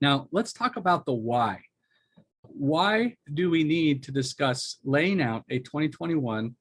Now, let's talk about the why. Why do we need to discuss laying out a 2021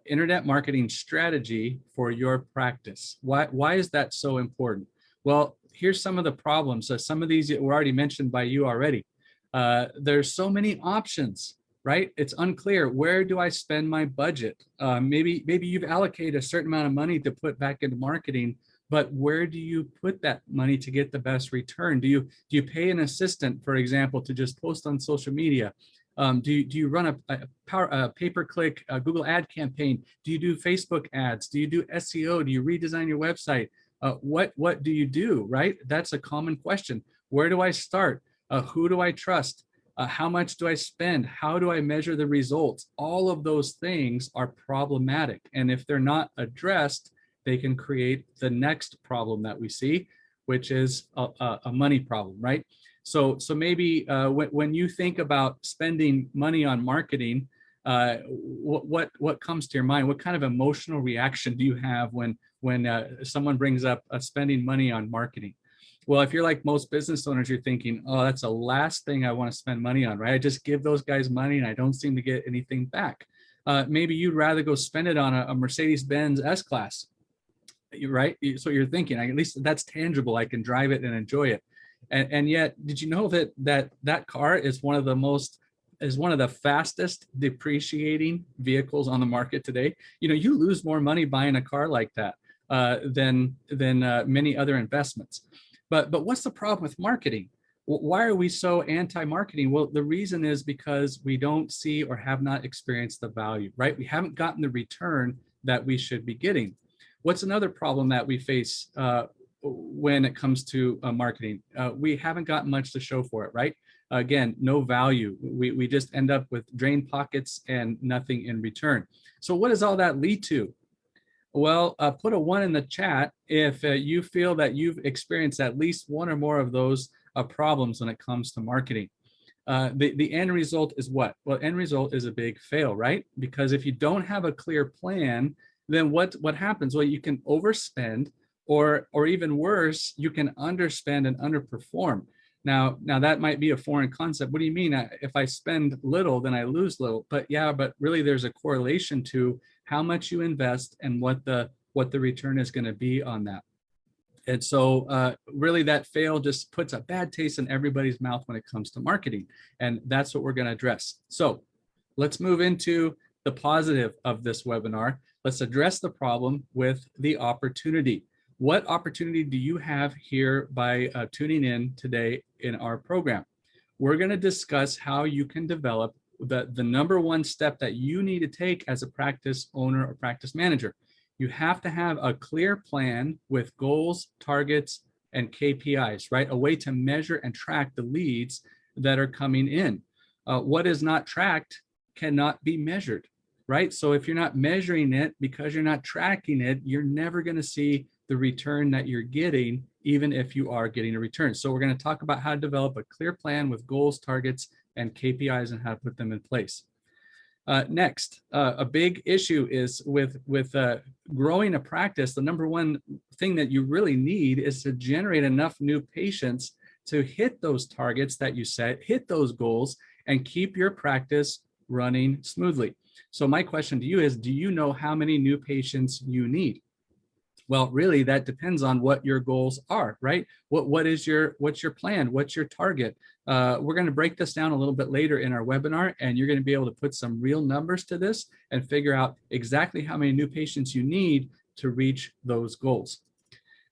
internet marketing strategy for your practice? Why is that so important? Well, here's some of the problems. Some of these were already mentioned by you already. There's so many options, right? It's unclear. Where do I spend my budget? Maybe you've allocated a certain amount of money to put back into marketing, but where do you put that money to get the best return? Do you pay an assistant, for example, to just post on social media? Do you run a pay-per-click Google ad campaign? Do you do Facebook ads? Do you do SEO? Do you redesign your website? What do you do, right? That's a common question. Where do I start? Who do I trust? How much do I spend? How do I measure the results? All of those things are problematic. And if they're not addressed, they can create the next problem that we see, which is a money problem, right? So maybe when you think about spending money on marketing, what comes to your mind? What kind of emotional reaction do you have when someone brings up spending money on marketing? Well, if you're like most business owners, you're thinking, oh, that's the last thing I want to spend money on, right? I just give those guys money and I don't seem to get anything back. Maybe you'd rather go spend it on a Mercedes-Benz S-Class, right? So you're thinking, at least that's tangible. I can drive it and enjoy it. And yet, did you know that car is one of the fastest depreciating vehicles on the market today? You lose more money buying a car like that than many other investments. But what's the problem with marketing? Why are we so anti-marketing? Well, the reason is because we don't see or have not experienced the value, right? We haven't gotten the return that we should be getting. What's another problem that we face when it comes to marketing? We haven't got much to show for it, right? Again, no value. We just end up with drained pockets and nothing in return. So what does all that lead to? Well, put a 1 in the chat if you feel that you've experienced at least one or more of those problems when it comes to marketing. The end result is what? Well, end result is a big fail, right? Because if you don't have a clear plan, then what happens? Well, you can overspend, or even worse, you can underspend and underperform. Now that might be a foreign concept. What do you mean? If I spend little, then I lose little? But really there's a correlation to how much you invest and what the return is going to be on that. And so really that fail just puts a bad taste in everybody's mouth when it comes to marketing. And that's what we're going to address. So let's move into the positive of this webinar. Let's address the problem with the opportunity. What opportunity do you have here by tuning in today in our program? We're going to discuss how you can develop the number one step that you need to take as a practice owner or practice manager. You have to have a clear plan with goals, targets, and KPIs, right? A way to measure and track the leads that are coming in. What is not tracked cannot be measured, right? So if you're not measuring it because you're not tracking it, you're never going to see the return that you're getting, even if you are getting a return. So we're going to talk about how to develop a clear plan with goals, targets, and KPIs and how to put them in place. Next, a big issue is with growing a practice. The number one thing that you really need is to generate enough new patients to hit those targets that you set, hit those goals, and keep your practice running smoothly. So my question to you is, do you know how many new patients you need? Well, really, that depends on what your goals are, right? What's your plan? What's your target? We're going to break this down a little bit later in our webinar, and you're going to be able to put some real numbers to this and figure out exactly how many new patients you need to reach those goals.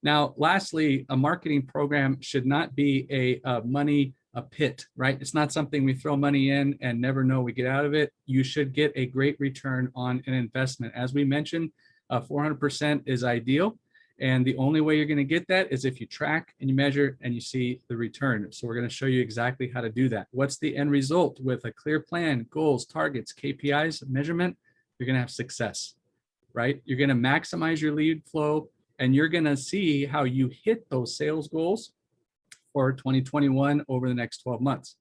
Now, lastly, a marketing program should not be a pit, right? It's not something we throw money in and never know we get out of it. You should get a great return on an investment. As we mentioned, 400% is ideal. And the only way you're going to get that is if you track and you measure and you see the return. So we're going to show you exactly how to do that. What's the end result? With a clear plan, goals, targets, KPIs, measurement, you're going to have success, right? You're going to maximize your lead flow, and you're going to see how you hit those sales goals for 2021 over the next 12 months.